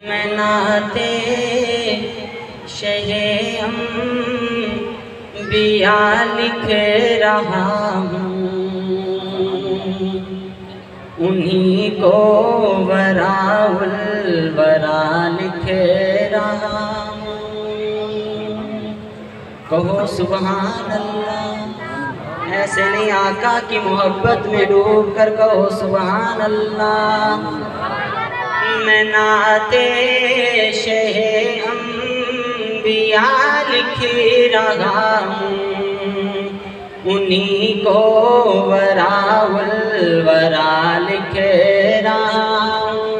मैं नाते शहे अम्बिया लिख रहा हूँ, उन्हीं को वराउल वरा लिख रहा हूँ। कहो सुबहान अल्लाह, ऐसे नहीं आका की मोहब्बत में डूब कर कहो सुबहान अल्लाह। मैं नाते शहे अम्बिया लिख रहा हूँ, उन्हीं को वराउल वरा लिख रहा हूँ।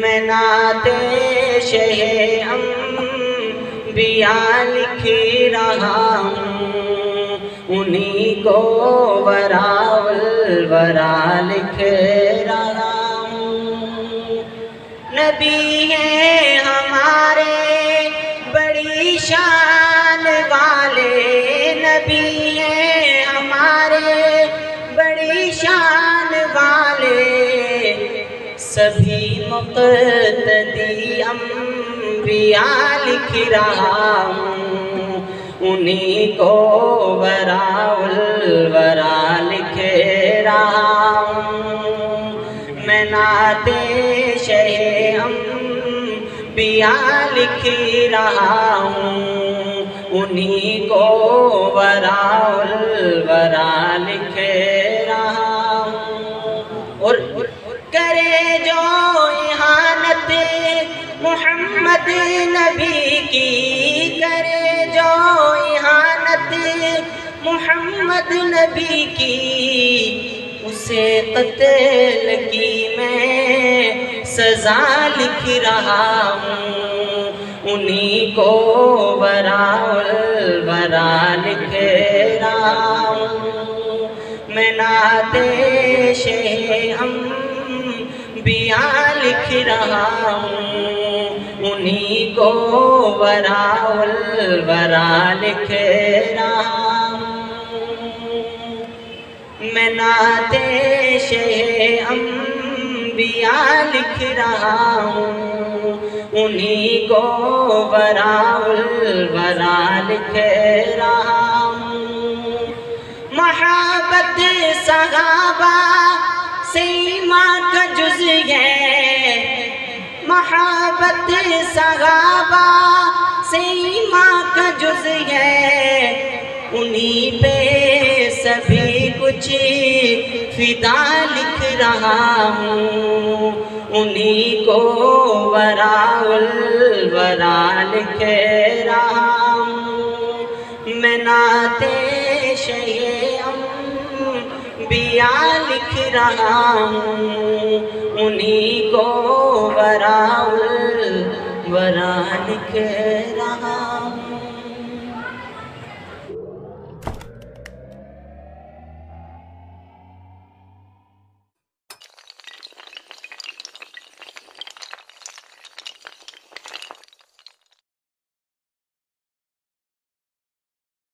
मैं नाते शहे अम्बिया लिख रहा हूँ, उन्हीं को वराउल वरा लिख रहा हूँ। नबी हैं हमारे बड़ी शान वाले, नबी हैं हमारे बड़ी शान वाले, सभी मुक़्तदी अम्बिया लिख रहा हूँ, उन्हीं को वराउल वरा लिख रहा हूँ। मैं नाते शहे अम्बिया लिख रहा हूँ, उन्हीं को वराउल वरा लिख रहा हूँ। और करे जो इहानत मोहम्मद नबी की, करे जो इहानत मोहम्मद नबी की, उसे कत्ल की मैं सजा लिख रहा हूँ, उन्हीं को वराउल वरा लिख रहा हूँ। मैं नाते शहे अम्बिया लिख रहा हूँ, उन्हीं को वराउल वरा लिख रहा हूँ। मैं नाते शहे अम्बिया लिख रहा हूँ, उन्हीं को वराउल वरा लिख रहा हूँ। मोहब्बत सहाबा से ईमान का जुज़ है, मोहब्बत सहाबा से ईमान का जुज़ है, उन्हीं पे सभी कुछ फिदा लिख रहा हूँ, उन्हीं को वराउल वरा लिख रहा हूँ। मैं नाते शहे अम्बिया लिख रहा हूँ, उन्हीं को वराउल वरा लिख रहा